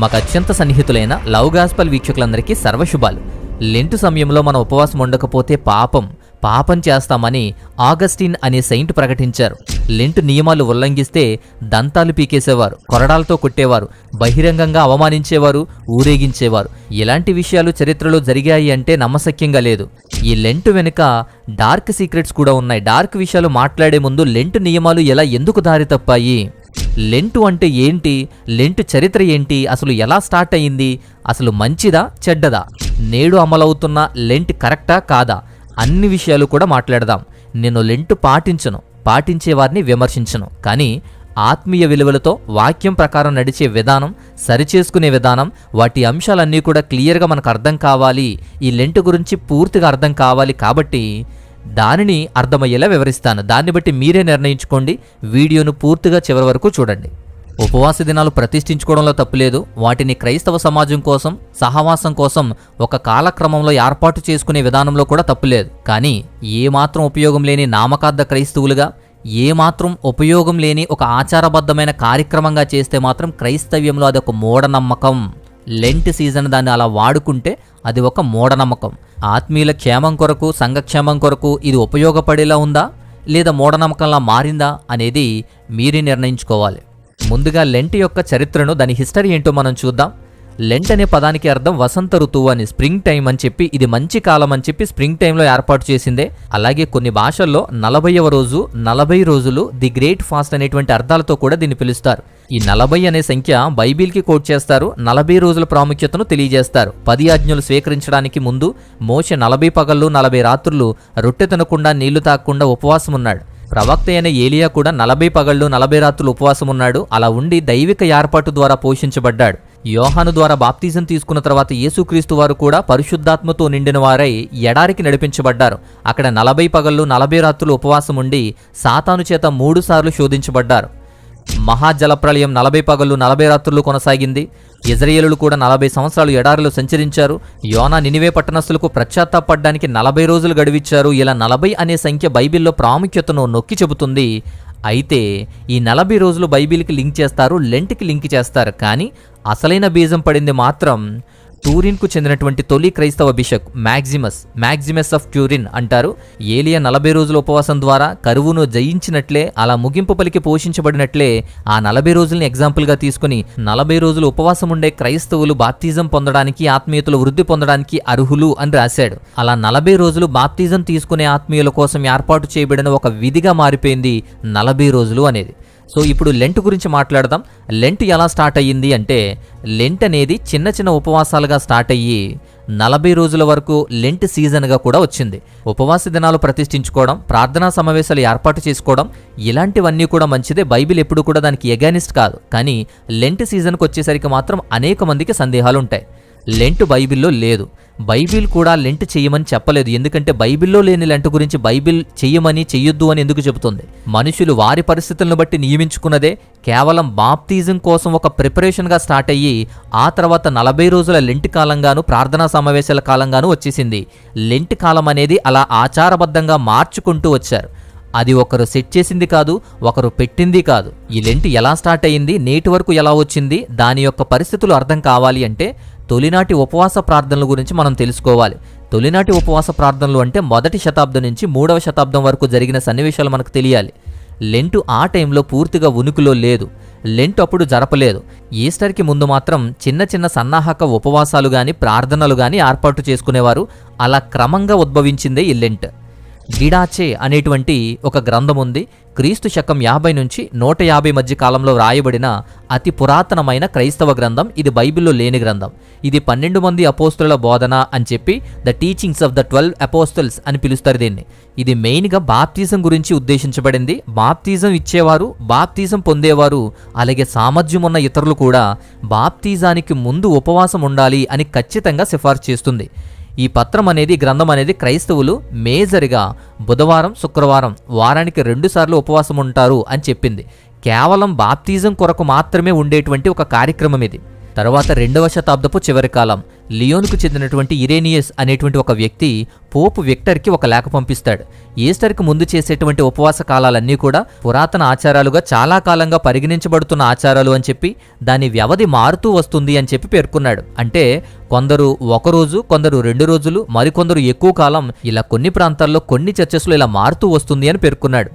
మాకు అత్యంత సన్నిహితులైన love gospel వీక్షకులందరికీ సర్వశుభాలు. లెంటు సమయంలో మనం ఉపవాసం ఉండకపోతే పాపం చేస్తామని ఆగస్టిన్ అనే సెయింట్ ప్రకటించారు. లెంటు నియమాలు ఉల్లంఘిస్తే దంతాలు పీకేసేవారు, కొరడాలతో కొట్టేవారు, బహిరంగంగా అవమానించేవారు, ఊరేగించేవారు. ఇలాంటి విషయాలు చరిత్రలో జరిగాయి అంటే నమ్మశక్యంగా లేదు. ఈ లెంటు వెనుక డార్క్ సీక్రెట్స్ కూడా ఉన్నాయి. డార్క్ విషయాలు మాట్లాడే ముందు లెంటు నియమాలు ఎందుకు దారి తప్పాయి, లెంటు అంటే ఏంటి, లెంటు చరిత్ర ఏంటి, అసలు ఎలా స్టార్ట్ అయ్యింది, అసలు మంచిదా చెడ్డదా, నేడు అమలవుతున్న లెంట్ కరెక్టా కాదా, అన్ని విషయాలు కూడా మాట్లాడదాం. నేను లెంటు పాటించేవారిని విమర్శించను, కానీ ఆత్మీయ విలువలతో వాక్యం ప్రకారం నడిచే విధానం, సరిచేసుకునే విధానం, వాటి అంశాలన్నీ కూడా క్లియర్గా మనకు అర్థం కావాలి. ఈ లెంటు గురించి పూర్తిగా అర్థం కావాలి. కాబట్టి దానిని అర్థమయ్యేలా వివరిస్తాను. దాన్ని బట్టి మీరే నిర్ణయించుకోండి. వీడియోను పూర్తిగా చివరి వరకు చూడండి. ఉపవాస దినాలు ప్రతిష్ఠించుకోవడంలో తప్పులేదు. వాటిని క్రైస్తవ సమాజం కోసం, సహవాసం కోసం ఒక కాలక్రమంలో ఏర్పాటు చేసుకునే విధానంలో కూడా తప్పులేదు. కానీ ఏమాత్రం ఉపయోగం లేని నామకార్థ క్రైస్తవులుగా, ఏమాత్రం ఉపయోగం లేని ఒక ఆచారబద్ధమైన కార్యక్రమంగా చేస్తే మాత్రం క్రైస్తవ్యంలో అది ఒక మూఢనమ్మకం. లెంట్ సీజన్ దాన్ని అలా వాడుకుంటే అది ఒక మూఢనమ్మకం. ఆత్మీయుల క్షేమం కొరకు, సంఘక్షేమం కొరకు ఇది ఉపయోగపడేలా ఉందా లేదా మూఢనమ్మకంలా మారిందా అనేది మీరే నిర్ణయించుకోవాలి. ముందుగా లెంట్ యొక్క చరిత్రను, దాని హిస్టరీ ఏంటో మనం చూద్దాం. లెంట్ అనే పదానికి అర్థం వసంత ఋతువు అని, స్ప్రింగ్ టైం అని చెప్పి, ఇది మంచి కాలం అని చెప్పి స్ప్రింగ్ టైంలో ఏర్పాటు చేసిందే. అలాగే కొన్ని భాషల్లో 40వ రోజు, 40 రోజులు, ది గ్రేట్ ఫాస్ట్ అనేటువంటి అర్థాలతో కూడా దీన్ని పిలుస్తారు. ఈ 40 అనే సంఖ్య బైబిల్కి కోట్ చేస్తారు. 40 రోజుల ప్రాముఖ్యతను తెలియజేస్తారు. 10 ఆజ్ఞలు స్వీకరించడానికి ముందు మోషే 40 పగళ్ళు 40 రాత్రులు రొట్టె తినకుండా, నీళ్లు తాగకుండా ఉపవాసం ఉన్నాడు. ప్రవక్త అయిన ఏలియా కూడా 40 పగళ్ళు 40 రాత్రులు ఉపవాసం ఉన్నాడు. అలా ఉండి దైవిక ఏర్పాటు ద్వారా పోషించబడ్డాడు. యోహాను ద్వారా బాప్తిజం తీసుకున్న తర్వాత యేసుక్రీస్తు వారు కూడా పరిశుద్ధాత్మతో నిండిన వారై ఎడారికి నడిపించబడ్డారు. అక్కడ 40 పగళ్ళు 40 రాత్రులు ఉపవాసం ఉండి సాతాను చేత 3 సార్లు శోధించబడ్డారు. మహాజలప్రళయం 40 పగళ్ళు 40 రాత్రులు కొనసాగింది. ఇజ్రాయేలులు కూడా 40 సంవత్సరాలు ఎడారిలో సంచరించారు. యోనా నినివే పట్టణస్థులకు పశ్చాత్తాపడ్డానికి 40 రోజులు గడివిచ్చారు. ఇలా 40 అనే సంఖ్య బైబిల్లో ప్రాముఖ్యతను నొక్కి చెబుతుంది. అయితే ఈ 40 రోజులు బైబిల్కి లింక్ చేస్తారు, లెంట్కి లింక్ చేస్తారు. కానీ అసలైన బీజం పడింది మాత్రం టూరిన్కు చెందినటువంటి తొలి క్రైస్తవ బిషప్ మ్యాక్సిమస్ ఆఫ్ ట్యూరిన్ అంటారు. ఏలియా 40 రోజుల ఉపవాసం ద్వారా కరువును జయించినట్లే, అలా ముగింపు పలికి పోషించబడినట్లే ఆ 40 రోజుల్ని ఎగ్జాంపుల్గా తీసుకుని 40 రోజులు ఉపవాసం ఉండే క్రైస్తవులు బాప్తిజం పొందడానికి, ఆత్మీయతలు వృద్ధి పొందడానికి అర్హులు అని రాశాడు. అలా 40 రోజులు బాప్తిజం తీసుకునే ఆత్మీయుల కోసం ఏర్పాటు చేయబడిన ఒక విధిగా మారిపోయింది 40 రోజులు అనేది. సో ఇప్పుడు లెంట్ గురించి మాట్లాడదాం. లెంట్ ఎలా స్టార్ట్ అయ్యింది అంటే, లెంట్ అనేది చిన్న చిన్న ఉపవాసాలుగా స్టార్ట్ అయ్యి 40 రోజుల వరకు లెంట్ సీజన్గా కూడా వచ్చింది. ఉపవాస దినాలు ప్రతిష్ఠించుకోవడం, ప్రార్థనా సమావేశాలు ఏర్పాటు చేసుకోవడం, ఇలాంటివన్నీ కూడా మంచిదే. బైబిల్ ఎప్పుడు కూడా దానికి ఎగానిస్ట్ కాదు. కానీ లెంట్ సీజన్కి వచ్చేసరికి మాత్రం అనేక మందికి సందేహాలు ఉంటాయి. లెంట్ బైబిల్లో లేదు. బైబిల్ కూడా లెంట్ చెయ్యమని చెప్పలేదు. ఎందుకంటే బైబిల్లో లేని లెంట్ గురించి బైబిల్ చెయ్యమని, చెయ్యొద్దు అని ఎందుకు చెబుతుంది? మనుషులు వారి పరిస్థితులను బట్టి నియమించుకున్నదే. కేవలం బాప్తిజం కోసం ఒక ప్రిపరేషన్గా స్టార్ట్ అయ్యి ఆ తర్వాత 40 రోజుల లెంట్ కాలంగాను, ప్రార్థనా సమావేశాల కాలంగాను వచ్చేసింది. లెంట్ కాలం అనేది అలా ఆచారబద్ధంగా మార్చుకుంటూ వచ్చారు. అది ఒకరు సెట్ చేసింది కాదు, ఒకరు పెట్టింది కాదు. ఈ లెంట్ ఎలా స్టార్ట్ అయ్యింది, నేటి వరకు ఎలా వచ్చింది, దాని యొక్క పరిస్థితులు అర్థం కావాలి అంటే తొలినాటి ఉపవాస ప్రార్థనల గురించి మనం తెలుసుకోవాలి. తొలినాటి ఉపవాస ప్రార్థనలు అంటే 1వ శతాబ్దం నుంచి 3వ శతాబ్దం వరకు జరిగిన సన్నివేశాలు మనకు తెలియాలి. లెంటు ఆ టైంలో పూర్తిగా ఉనికిలో లేదు. లెంట్ అప్పుడు జరపలేదు. ఈస్టర్కి ముందు మాత్రం చిన్న చిన్న సన్నాహక ఉపవాసాలు గాని, ప్రార్థనలు గాని ఏర్పాటు చేసుకునేవారు. అలా క్రమంగా ఉద్భవించిందే ఈ లెంట్. డిడాచే అనేటువంటి ఒక గ్రంథం ఉంది. క్రీస్తు శకం 50 నుంచి 150 మధ్య కాలంలో వ్రాయబడిన అతి పురాతనమైన క్రైస్తవ గ్రంథం. ఇది బైబిల్లో లేని గ్రంథం. ఇది 12 మంది అపోస్తుల బోధన అని చెప్పి the teachings of the 12 apostles అని పిలుస్తారు దీన్ని. ఇది మెయిన్గా బాప్తిజం గురించి ఉద్దేశించబడింది. బాప్తిజం ఇచ్చేవారు, బాప్తిజం పొందేవారు, అలాగే సామర్థ్యం ఉన్న ఇతరులు కూడా బాప్తిజానికి ముందు ఉపవాసం ఉండాలి అని ఖచ్చితంగా సిఫార్సు చేస్తుంది. ఈ పత్రం అనేది, గ్రంథం అనేది క్రైస్తవులు మేజర్గా బుధవారం, శుక్రవారం వారానికి 2 సార్లు ఉపవాసం ఉంటారు అని చెప్పింది. కేవలం బాప్తిజం కొరకు మాత్రమే ఉండేటువంటి ఒక కార్యక్రమం ఇది. తర్వాత 2వ శతాబ్దపు చివరి కాలం లియోన్కు చెందినటువంటి ఇరేనియస్ అనేటువంటి ఒక వ్యక్తి పోపు విక్టర్కి ఒక లేఖ పంపిస్తాడు. ఈస్టర్కి ముందు చేసేటువంటి ఉపవాస కాలాలన్నీ కూడా పురాతన ఆచారాలుగా చాలా కాలంగా పరిగణించబడుతున్న ఆచారాలు అని చెప్పి దాని వ్యవధి మారుతూ వస్తుంది అని చెప్పి పేర్కొన్నాడు. అంటే కొందరు 1 రోజు, కొందరు 2 రోజులు, మరికొందరు ఎక్కువ కాలం, ఇలా కొన్ని ప్రాంతాల్లో కొన్ని చర్చెస్లో ఇలా మారుతూ వస్తుంది అని పేర్కొన్నాడు.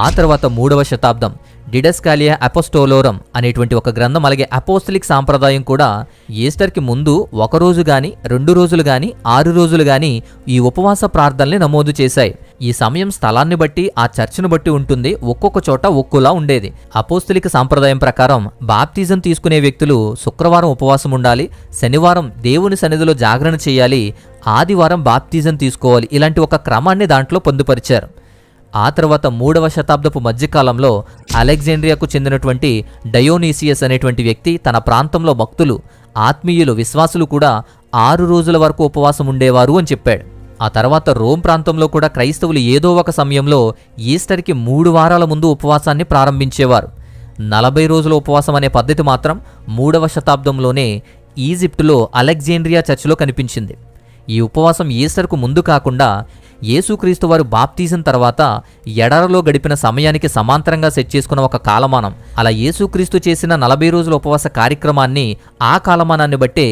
ఆ తర్వాత 3వ శతాబ్దం డిడస్కాలియా అపోస్టోలోరం అనేటువంటి ఒక గ్రంథం, అలాగే అపోస్తలిక్ సాంప్రదాయం కూడా ఈస్టర్కి ముందు 1 రోజు గాని 2 రోజులు గాని 6 రోజులు గాని ఈ ఉపవాస ప్రార్థనల్ని నమోదు చేశాయి. ఈ సమయం స్థలాన్ని బట్టి ఆ చర్చ్ను బట్టి ఉంటుంది, ఒక్కొక్క చోట ఒక్కోలా ఉండేది. అపోస్తలిక సాంప్రదాయం ప్రకారం బాప్తిజం తీసుకునే వ్యక్తులు శుక్రవారం ఉపవాసం ఉండాలి, శనివారం దేవుని సన్నిధిలో జాగరణ చేయాలి, ఆదివారం బాప్తిజం తీసుకోవాలి. ఇలాంటి ఒక క్రమాన్ని దాంట్లో పొందుపరిచారు. ఆ తర్వాత 3వ శతాబ్దపు మధ్యకాలంలో అలెగ్జాండ్రియాకు చెందినటువంటి డయోనీసియస్ అనేటువంటి వ్యక్తి తన ప్రాంతంలో భక్తులు, ఆత్మీయులు, విశ్వాసులు కూడా 6 రోజుల వరకు ఉపవాసం ఉండేవారు అని చెప్పాడు. ఆ తర్వాత రోమ్ ప్రాంతంలో కూడా క్రైస్తవులు ఏదో ఒక సమయంలో ఈస్టర్కి 3 వారాల ముందు ఉపవాసాన్ని ప్రారంభించేవారు. 40 రోజుల ఉపవాసం అనే పద్ధతి మాత్రం 3వ శతాబ్దంలోనే ఈజిప్టులో అలెగ్జాండ్రియా చర్చిలో కనిపించింది. ఈ ఉపవాసం ఈస్టర్కు ముందు కాకుండా యేసుక్రీస్తు వారు బాప్తిజం తర్వాత ఎడారిలో గడిపిన సమయానికి సమాంతరంగా సెట్ చేసుకున్న ఒక కాలమానం. అలా యేసుక్రీస్తు చేసిన 40 రోజుల ఉపవాస కార్యక్రమాన్ని ఆ కాలమానాన్ని బట్టే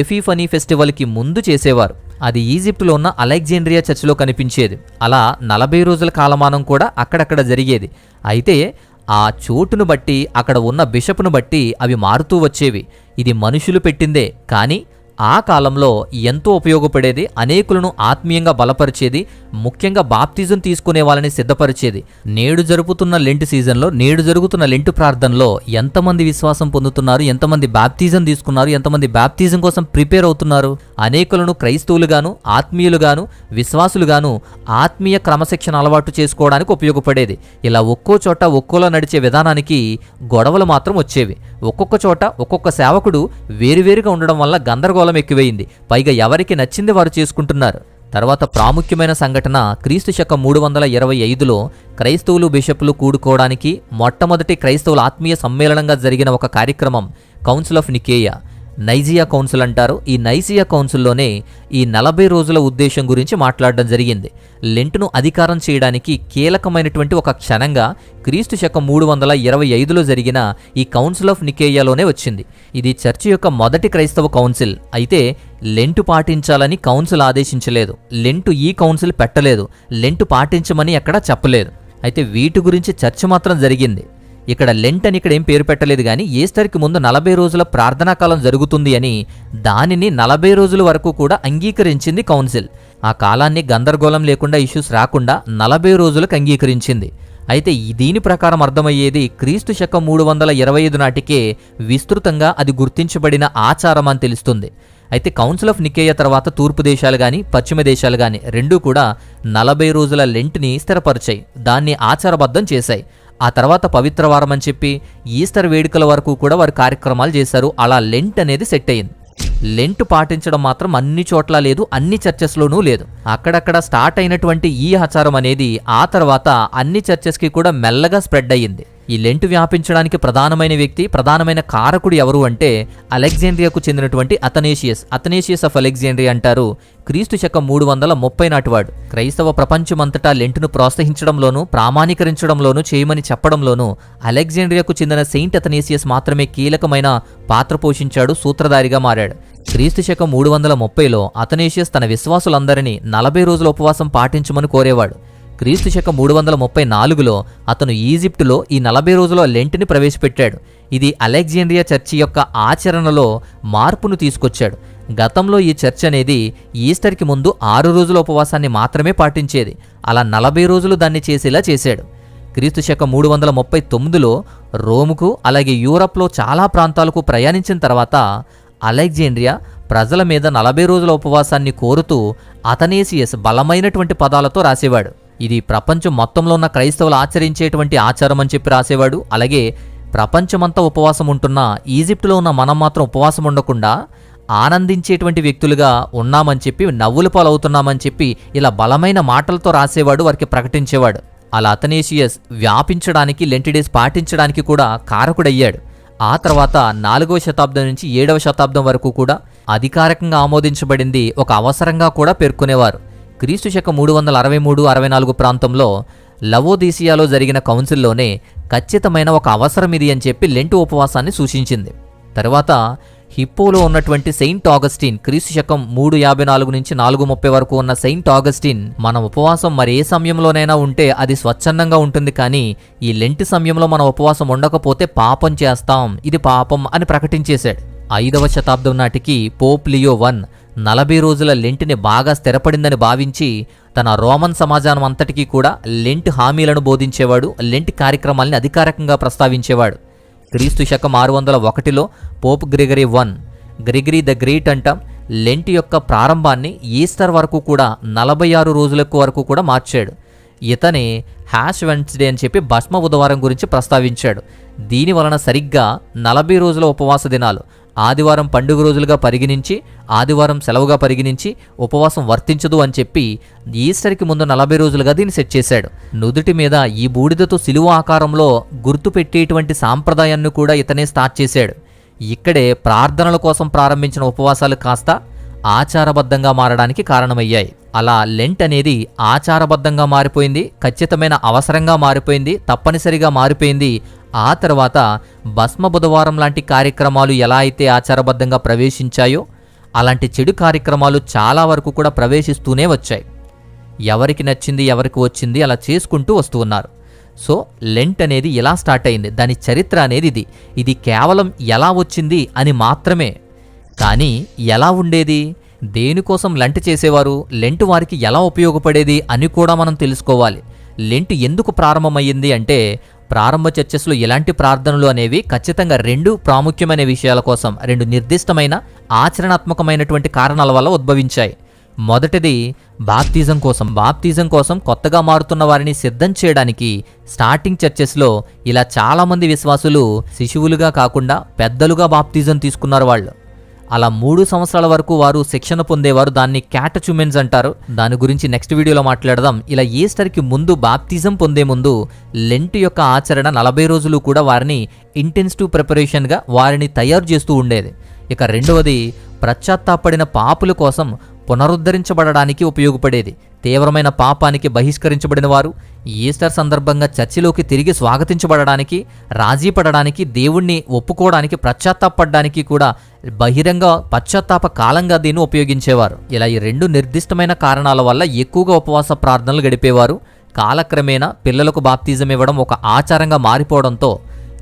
ఎఫీఫనీ ఫెస్టివల్కి ముందు చేసేవారు. అది ఈజిప్టులో ఉన్న అలెగ్జాండ్రియా చర్చిలో కనిపించేది. అలా 40 రోజుల కాలమానం కూడా అక్కడక్కడ జరిగేది. అయితే ఆ చోటును బట్టి, అక్కడ ఉన్న బిషప్ను బట్టి అవి మారుతూ వచ్చేవి. ఇది మనుషులు పెట్టిందే, కానీ ఆ కాలంలో ఎంతో ఉపయోగపడేది, అనేకులను ఆత్మీయంగా బలపరిచేది, ముఖ్యంగా బాప్తిజం తీసుకునే వాళ్ళని సిద్ధపరిచేది. నేడు జరుగుతున్న లెంట్ సీజన్లో, నేడు జరుగుతున్న లెంట్ ప్రార్థనలో ఎంతమంది విశ్వాసం పొందుతున్నారు, ఎంతమంది బాప్తిజం తీసుకున్నారు, ఎంతమంది బాప్తిజం కోసం ప్రిపేర్ అవుతున్నారు? అనేకులను క్రైస్తవులుగాను, ఆత్మీయులుగాను, విశ్వాసులుగాను ఆత్మీయ క్రమశిక్షణ అలవాటు చేసుకోవడానికి ఉపయోగపడేది. ఇలా ఒక్కో చోట ఒక్కోలా నడిచే విధానానికి గొడవలు మాత్రం వచ్చేవి. ఒక్కొక్క చోట ఒక్కొక్క సేవకుడు వేరువేరుగా ఉండడం వల్ల గందరగోళం ఎక్కువైంది. పైగా ఎవరికి నచ్చింది వారు చేసుకుంటున్నారు. తర్వాత ప్రాముఖ్యమైన సంఘటన క్రీస్తు శకం 325లో క్రైస్తవులు బిషపులు కూడుకోవడానికి మొట్టమొదటి క్రైస్తవుల ఆత్మీయ సమ్మేళనంగా జరిగిన ఒక కార్యక్రమం కౌన్సిల్ ఆఫ్ నికేయా, నైజియా కౌన్సిల్ అంటారు. ఈ నైజియా కౌన్సిల్లోనే ఈ 40 రోజుల ఉద్దేశం గురించి మాట్లాడడం జరిగింది. లెంటును అధికారం చేయడానికి కీలకమైనటువంటి ఒక క్షణంగా క్రీస్తు శకం 325లో జరిగిన ఈ కౌన్సిల్ ఆఫ్ నికేయాలోనే వచ్చింది. ఇది చర్చి యొక్క మొదటి క్రైస్తవ కౌన్సిల్. అయితే లెంటు పాటించాలని కౌన్సిల్ ఆదేశించలేదు, లెంటు ఈ కౌన్సిల్ పెట్టలేదు, లెంటు పాటించమని ఎక్కడా చెప్పలేదు. అయితే వీటి గురించి చర్చ మాత్రం జరిగింది. ఇక్కడ లెంట్ అని ఇక్కడ ఏం పేరు పెట్టలేదు, కానీ ఈస్టర్కి ముందు 40 రోజుల ప్రార్థనా కాలం జరుగుతుంది అని దానిని 40 రోజుల వరకు కూడా అంగీకరించింది కౌన్సిల్. ఆ కాలాన్ని గందరగోళం లేకుండా, ఇష్యూస్ రాకుండా 40 రోజులకు అంగీకరించింది. అయితే దీని ప్రకారం అర్థమయ్యేది క్రీస్తు శకం 325 నాటికే విస్తృతంగా అది గుర్తించబడిన ఆచారం అని తెలుస్తుంది. అయితే కౌన్సిల్ ఆఫ్ నికేయా తర్వాత తూర్పు దేశాలు కానీ పశ్చిమ దేశాలు కానీ రెండూ కూడా 40 రోజుల లెంట్ని స్థిరపరిచాయి, దాన్ని ఆచారబద్ధం చేశాయి. ఆ తర్వాత పవిత్ర వారం అని చెప్పి ఈస్టర్ వేడుకల వరకు కూడా వారు కార్యక్రమాలు చేశారు. అలా లెంట్ అనేది సెట్ అయింది. లెంట్ పాటించడం మాత్రం అన్ని చోట్ల లేదు, అన్ని చర్చెస్లోనూ లేదు. అక్కడక్కడ స్టార్ట్ అయినటువంటి ఈ ఆచారం అనేది ఆ తర్వాత అన్ని చర్చెస్కి కూడా మెల్లగా స్ప్రెడ్ అయ్యింది. ఈ లెంట్ వ్యాపించడానికి ప్రధానమైన వ్యక్తి, ప్రధానమైన కారకుడు ఎవరు అంటే అలెగ్జాండ్రియాకు చెందినటువంటి అథనేషియస్ ఆఫ్ అలెగ్జాండ్రియా అంటారు. క్రీస్తు శకం 330 నాటివాడు. క్రైస్తవ ప్రపంచమంతటా లెంటును ప్రోత్సహించడంలోనూ ప్రామాణీకరించడంలోనూ చేయమని చెప్పడంలోనూ అలెగ్జాండ్రియాకు చెందిన సెయింట్ అథనేషియస్ మాత్రమే కీలకమైన పాత్ర పోషించాడు, సూత్రధారిగా మారాడు. క్రీస్తు శకం 330లో అథనేషియస్ తన విశ్వాసులందరినీ 40 రోజుల ఉపవాసం పాటించమని కోరేవాడు. క్రీస్తు శకం 334లో అతను ఈజిప్టులో ఈ 40 రోజుల లెంట్ని ప్రవేశపెట్టాడు. ఇది అలెగ్జాండ్రియా చర్చి యొక్క ఆచరణలో మార్పును తీసుకొచ్చాడు. గతంలో ఈ చర్చ్ అనేది ఈస్టర్కి ముందు 6 రోజుల ఉపవాసాన్ని మాత్రమే పాటించేది. అలా 40 రోజులు దాన్ని చేసేలా చేశాడు. క్రీస్తు శకం 339లో రోముకు అలాగే యూరప్లో చాలా ప్రాంతాలకు ప్రయాణించిన తర్వాత అలెగ్జాండ్రియా ప్రజల మీద 40 రోజుల ఉపవాసాన్ని కోరుతూ అథనేషియస్ బలమైనటువంటి పదాలతో రాసేవాడు. ఇది ప్రపంచం మొత్తంలో ఉన్న క్రైస్తవులు ఆచరించేటువంటి ఆచారం అని చెప్పి రాసేవాడు. అలాగే ప్రపంచమంతా ఉపవాసం ఉంటున్నా ఈజిప్టులో ఉన్న మనం మాత్రం ఉపవాసం ఉండకుండా ఆనందించేటువంటి వ్యక్తులుగా ఉన్నామని చెప్పి, నవ్వుల పాలవుతున్నామని చెప్పి ఇలా బలమైన మాటలతో రాసేవాడు, వారికి ప్రకటించేవాడు. అలా అథనేషియస్ వ్యాపించడానికి, లెంట్ డేస్ పాటించడానికి కూడా కారకుడయ్యాడు. ఆ తర్వాత 4వ శతాబ్దం నుంచి 7వ శతాబ్దం వరకు కూడా అధికారికంగా ఆమోదించబడింది ఒక అవసరంగా కూడా పేర్కొనేవారు. క్రీస్తు శకం 363-64 ప్రాంతంలో లవోదీసియాలో జరిగిన కౌన్సిల్లోనే ఖచ్చితమైన ఒక అవసరం ఇది అని చెప్పి లెంటు ఉపవాసాన్ని సూచించింది. తరువాత హిప్పోలో ఉన్నటువంటి సెయింట్ ఆగస్టిన్, క్రీస్తు శకం 354 నుంచి 430 వరకు ఉన్న సెయింట్ ఆగస్టిన్, మన ఉపవాసం మరి ఏ సమయంలోనైనా ఉంటే అది స్వచ్ఛందంగా ఉంటుంది, కానీ ఈ లెంటి సమయంలో మన ఉపవాసం ఉండకపోతే పాపం చేస్తాం, ఇది పాపం అని ప్రకటించేశాడు. 5వ శతాబ్దం నాటికి పోప్ లియో I 40 రోజుల లెంటిని బాగా స్థిరపడిందని భావించి తన రోమన్ సమాజానం అంతటికీ కూడా లెంట్ హామీలను బోధించేవాడు, లెంట్ కార్యక్రమాల్ని అధికారికంగా ప్రస్తావించేవాడు. క్రీస్తు శకం 601లో Pope Gregory I, Gregory the Great అంటాం, లెంట్ యొక్క ప్రారంభాన్ని ఈస్టర్ వరకు కూడా 46 రోజుల వరకు కూడా మార్చాడు. ఇతనే హ్యాష్ వెన్స్డే అని చెప్పి భస్మ బుధవారం గురించి ప్రస్తావించాడు. దీని వలన సరిగ్గా 40 రోజుల ఉపవాస దినాలు ఆదివారం పండుగ రోజులుగా పరిగణించి, ఆదివారం సెలవుగా పరిగణించి ఉపవాసం వర్తించదు అని చెప్పి ఈస్టర్కి ముందు 40 రోజులుగా దీన్ని సెట్ చేశాడు. నుదుటి మీద ఈ బూడిదతో సిలువ ఆకారంలో గుర్తు పెట్టేటువంటి సాంప్రదాయాన్ని కూడా ఇతనే స్టార్ట్ చేశాడు. ఇక్కడే ప్రార్థనల కోసం ప్రారంభించిన ఉపవాసాలు కాస్త ఆచారబద్ధంగా మారడానికి కారణమయ్యాయి. అలా లెంట్ అనేది ఆచారబద్ధంగా మారిపోయింది, ఖచ్చితమైన అవసరంగా మారిపోయింది, తప్పనిసరిగా మారిపోయింది. ఆ తర్వాత భస్మ బుధవారం లాంటి కార్యక్రమాలు ఎలా అయితే ఆచారబద్ధంగా ప్రవేశించాయో అలాంటి చెడు కార్యక్రమాలు చాలా వరకు కూడా ప్రవేశిస్తూనే వచ్చాయి. ఎవరికి నచ్చింది, ఎవరికి వచ్చింది అలా చేసుకుంటూ వస్తూ ఉన్నారు. సో లెంట్ అనేది ఎలా స్టార్ట్ అయింది, దాని చరిత్ర అనేది ఇది కేవలం ఎలా వచ్చింది అని మాత్రమే. కానీ ఎలా ఉండేది, దేనికోసం లెంట్ చేసేవారు, లెంట్ వారికి ఎలా ఉపయోగపడేది అని కూడా మనం తెలుసుకోవాలి. లెంట్ ఎందుకు ప్రారంభమయ్యింది అంటే, ప్రారంభ చర్చెస్లో ఎలాంటి ప్రార్థనలు అనేవి ఖచ్చితంగా 2 ప్రాముఖ్యమైన విషయాల కోసం, 2 నిర్దిష్టమైన ఆచరణాత్మకమైనటువంటి కారణాల వల్ల ఉద్భవించాయి. మొదటిది బాప్తిజం కోసం కొత్తగా మారుతున్న వారిని సిద్ధం చేయడానికి స్టార్టింగ్ చర్చెస్లో ఇలా చాలామంది విశ్వాసులు శిశువులుగా కాకుండా పెద్దలుగా బాప్తిజం తీసుకున్నారు. వాళ్ళు అలా 3 సంవత్సరాల వరకు వారు శిక్షణ పొందేవారు. దాన్ని క్యాటచుమెన్స్ అంటారు. దాని గురించి నెక్స్ట్ వీడియోలో మాట్లాడదాం. ఇలా ఈస్టర్కి ముందు బాప్తిజం పొందే ముందు లెంట్ యొక్క ఆచరణ 40 రోజులు కూడా వారిని ఇంటెన్సివ్ ప్రిపరేషన్గా వారిని తయారు చేస్తూ ఉండేది. ఇక రెండవది పశ్చాత్తాపడిన పాపుల కోసం పునరుద్ధరించబడడానికి ఉపయోగపడేది. తీవ్రమైన పాపానికి బహిష్కరించబడిన వారు ఈస్టర్ సందర్భంగా చర్చిలోకి తిరిగి స్వాగతించబడడానికి, రాజీ పడడానికి, దేవుణ్ణి ఒప్పుకోవడానికి, పశ్చాత్తాపడడానికి కూడా బహిరంగ పశ్చాత్తాప కాలంగా దీన్ని ఉపయోగించేవారు. ఇలా ఈ 2 నిర్దిష్టమైన కారణాల వల్ల ఎక్కువగా ఉపవాస ప్రార్థనలు గడిపేవారు. కాలక్రమేణా పిల్లలకు బాప్తిజం ఇవ్వడం ఒక ఆచారంగా మారిపోవడంతో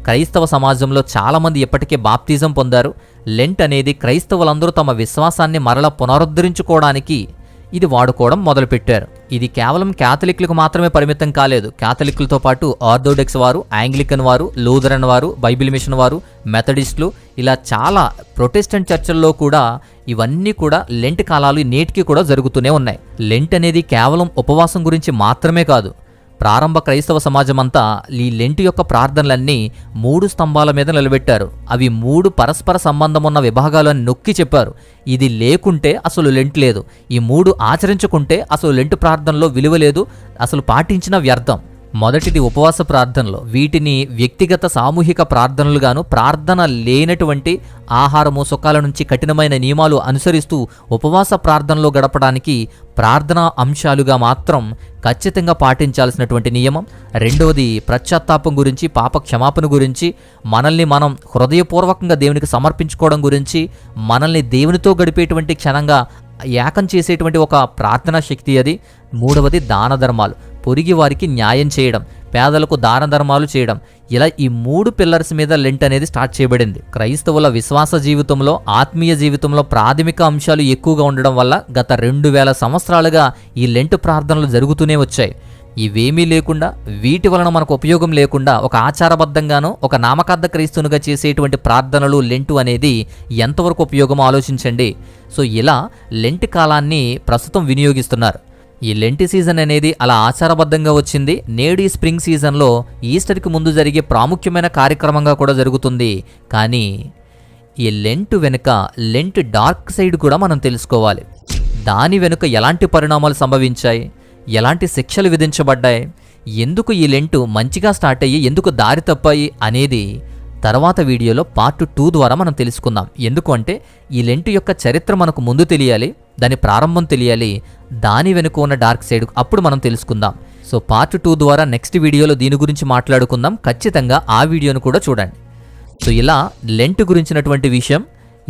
క్రైస్తవ సమాజంలో చాలామంది ఇప్పటికే బాప్తిజం పొందారు. లెంట్ అనేది క్రైస్తవులందరూ తమ విశ్వాసాన్ని మరల పునరుద్ధరించుకోవడానికి ఇది వాడుకోవడం మొదలుపెట్టారు. ఇది కేవలం క్యాథలిక్లకు మాత్రమే పరిమితం కాలేదు. క్యాథలిక్లతో పాటు ఆర్థోడాక్స్ వారు, యాంగ్లికన్ వారు, లూథరన్ వారు, బైబిల్ మిషన్ వారు, మెథడిస్టులు, ఇలా చాలా ప్రొటెస్టెంట్ చర్చల్లో కూడా ఇవన్నీ కూడా లెంట్ కాలాలు నేటికి కూడా జరుగుతూనే ఉన్నాయి. లెంట్ అనేది కేవలం ఉపవాసం గురించి మాత్రమే కాదు. ప్రారంభ క్రైస్తవ సమాజమంతా ఈ లెంట్ యొక్క ప్రార్థనలన్నీ 3 స్తంభాల మీద నిలబెట్టారు. అవి 3 పరస్పర సంబంధం ఉన్న విభాగాలు అని నొక్కి చెప్పారు. ఇది లేకుంటే అసలు లెంట్ లేదు. ఈ 3 ఆచరించుకుంటే అసలు లెంట్ ప్రార్థనలో విలువ లేదు, అసలు పాటించిన వ్యర్థం. మొదటిది ఉపవాస ప్రార్థనలు. వీటిని వ్యక్తిగత సామూహిక ప్రార్థనలుగాను, ప్రార్థన లేనటువంటి ఆహారము సుఖాల నుంచి కఠినమైన నియమాలు అనుసరిస్తూ ఉపవాస ప్రార్థనలో గడపడానికి ప్రార్థనా అంశాలుగా మాత్రం ఖచ్చితంగా పాటించాల్సినటువంటి నియమం. రెండవది పశ్చాత్తాపం గురించి, పాప క్షమాపణ గురించి, మనల్ని మనం హృదయపూర్వకంగా దేవునికి సమర్పించుకోవడం గురించి, మనల్ని దేవునితో గడిపేటువంటి క్షణంగా ఏకం చేసేటువంటి ఒక ప్రార్థనా శక్తి అది. మూడవది దాన ధర్మాలు, పొరిగి వారికి న్యాయం చేయడం, పేదలకు దాన ధర్మాలు చేయడం. ఇలా ఈ 3 పిల్లర్స్ మీద లెంట్ అనేది స్టార్ట్ చేయబడింది. క్రైస్తవుల విశ్వాస జీవితంలో, ఆత్మీయ జీవితంలో ప్రాథమిక అంశాలు ఎక్కువగా ఉండడం వల్ల గత 2000 సంవత్సరాలుగా ఈ లెంట్ ప్రార్థనలు జరుగుతూనే వచ్చాయి. ఇవేమీ లేకుండా, వీటి వలన మనకు ఉపయోగం లేకుండా ఒక ఆచారబద్ధంగానో ఒక నామకార్థ క్రైస్తవునిగా చేసేటువంటి ప్రార్థనలు లెంటు అనేది ఎంతవరకు ఉపయోగమో ఆలోచించండి. సో ఇలా లెంట్ కాలాన్ని ప్రస్తుతం వినియోగిస్తున్నారు. ఈ లెంట్ సీజన్ అనేది అలా ఆచారబద్ధంగా వచ్చింది. నేడు ఈ స్ప్రింగ్ సీజన్లో ఈస్టర్కి ముందు జరిగే ప్రాముఖ్యమైన కార్యక్రమంగా కూడా జరుగుతుంది. కానీ ఈ లెంట్ వెనుక లెంట్ డార్క్ సైడ్ కూడా మనం తెలుసుకోవాలి. దాని వెనుక ఎలాంటి పరిణామాలు సంభవించాయి, ఎలాంటి శిక్షలు విధించబడ్డాయి, ఎందుకు ఈ లెంటు మంచిగా స్టార్ట్ అయ్యి ఎందుకు దారి తప్పాయి అనేది తర్వాత వీడియోలో పార్ట్ 2 ద్వారా మనం తెలుసుకుందాం. ఎందుకు అంటే ఈ లెంట్ యొక్క చరిత్ర మనకు ముందు తెలియాలి, దాని ప్రారంభం తెలియాలి, దాని వెనుక ఉన్న డార్క్ సైడ్ అప్పుడు మనం తెలుసుకుందాం. సో పార్ట్ 2 ద్వారా నెక్స్ట్ వీడియోలో దీని గురించి మాట్లాడుకుందాం. ఖచ్చితంగా ఆ వీడియోను కూడా చూడండి. సో ఇలా లెంట్ గురించినటువంటి విషయం,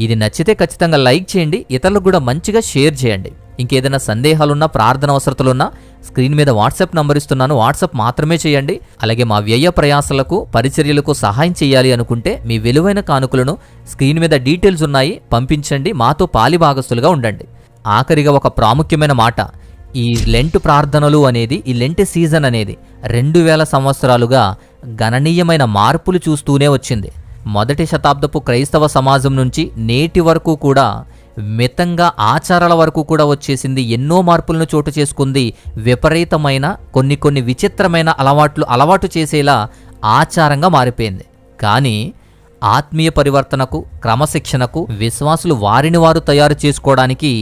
ఇది నచ్చితే ఖచ్చితంగా లైక్ చేయండి, ఇతరులకు కూడా మంచిగా షేర్ చేయండి. ఇంకేదైనా సందేహాలున్నా, ప్రార్థన అవసరతలున్నా స్క్రీన్ మీద వాట్సాప్ నంబర్ ఇస్తున్నాను, వాట్సాప్ మాత్రమే చేయండి. అలాగే మా వ్యయ ప్రయాసాలకు, పరిచర్యలకు సహాయం చేయాలి అనుకుంటే మీ విలువైన కానుకలను స్క్రీన్ మీద డీటెయిల్స్ ఉన్నాయి, పంపించండి, మాతో పాలిభాగస్తులుగా ఉండండి. ఆఖరిగా ఒక ప్రాముఖ్యమైన మాట, ఈ లెంట్ ప్రార్థనలు అనేది, ఈ లెంట్ సీజన్ అనేది 2000 సంవత్సరాలుగా గణనీయమైన మార్పులు చూస్తూనే వచ్చింది. మొదటి శతాబ్దపు క్రైస్తవ సమాజం నుంచి నేటి వరకు కూడా మితంగా ఆచారాల వరకు కూడా వచ్చేసింది. ఎన్నో మార్పులను చోటు చేసుకుంది. విపరీతమైన కొన్ని విచిత్రమైన అలవాటు చేసేలా ఆచారంగా మారిపోయింది. కానీ ఆత్మీయ పరివర్తనకు, క్రమశిక్షణకు విశ్వాసులు వారిని వారు తయారు చేసుకోవడానికి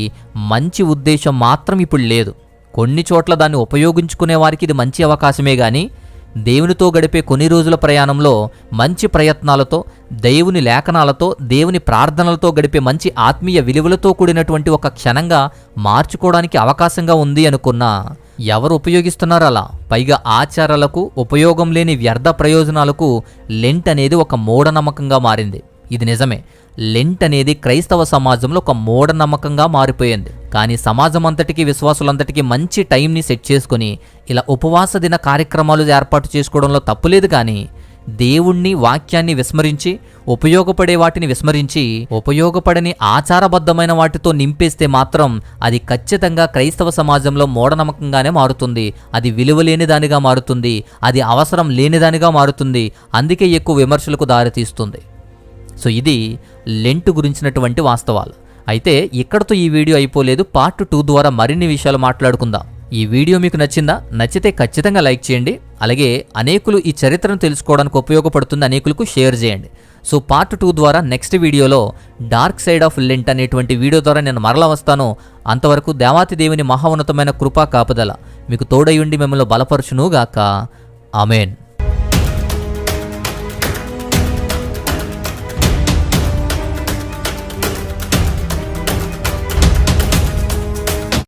మంచి ఉద్దేశం మాత్రం ఇప్పుడు లేదు. కొన్ని చోట్ల దాన్ని ఉపయోగించుకునే వారికి ఇది మంచి అవకాశమే గాని, దేవునితో గడిపే కొన్ని రోజుల ప్రయాణంలో మంచి ప్రయత్నాలతో, దేవుని లేఖనాలతో, దేవుని ప్రార్థనలతో గడిపే మంచి ఆత్మీయ విలువలతో కూడినటువంటి ఒక క్షణంగా మార్చుకోవడానికి అవకాశంగా ఉంది అనుకున్నా ఎవరు ఉపయోగిస్తున్నారు అలా? పైగా ఆచారాలకు, ఉపయోగం లేని వ్యర్థ ప్రయోజనాలకు లెంట్ అనేది ఒక మూఢనమ్మకంగా మారింది. ఇది నిజమే, లెంట్ అనేది క్రైస్తవ సమాజంలో ఒక మూఢనమ్మకంగా మారిపోయింది. కానీ సమాజం అంతటికీ, విశ్వాసులంతటికీ మంచి టైంని సెట్ చేసుకుని ఇలా ఉపవాస దిన కార్యక్రమాలు ఏర్పాటు చేసుకోవడంలో తప్పులేదు. కానీ దేవుణ్ణి, వాక్యాన్ని విస్మరించి, ఉపయోగపడే వాటిని విస్మరించి, ఉపయోగపడని ఆచారబద్ధమైన వాటితో నింపేస్తే మాత్రం అది ఖచ్చితంగా క్రైస్తవ సమాజంలో మూఢనమ్మకంగానే మారుతుంది. అది విలువలేని దానిగా మారుతుంది, అది అవసరం లేనిదానిగా మారుతుంది. అందుకే ఎక్కువ విమర్శలకు దారితీస్తుంది. సో ఇది లెంట్ గురించినటువంటి వాస్తవాలు. అయితే ఇక్కడతో ఈ వీడియో అయిపోలేదు. పార్ట్ 2 ద్వారా మరిన్ని విషయాలు మాట్లాడుకుందాం. ఈ వీడియో మీకు నచ్చిందా? నచ్చితే ఖచ్చితంగా లైక్ చేయండి. అలాగే అనేకులు ఈ చరిత్రను తెలుసుకోవడానికి ఉపయోగపడుతుంది, అనేకులకు షేర్ చేయండి. సో పార్ట్ 2 ద్వారా నెక్స్ట్ వీడియోలో డార్క్ సైడ్ ఆఫ్ లెంట్ అనేటువంటి వీడియో ద్వారా నేను మరలా వస్తాను. అంతవరకు దేవాతి దేవుని మహోన్నతమైన కృపా కాపుదల మీకు తోడయుండి మిమ్మల్ని బలపరచునుగాక. ఆమేన్.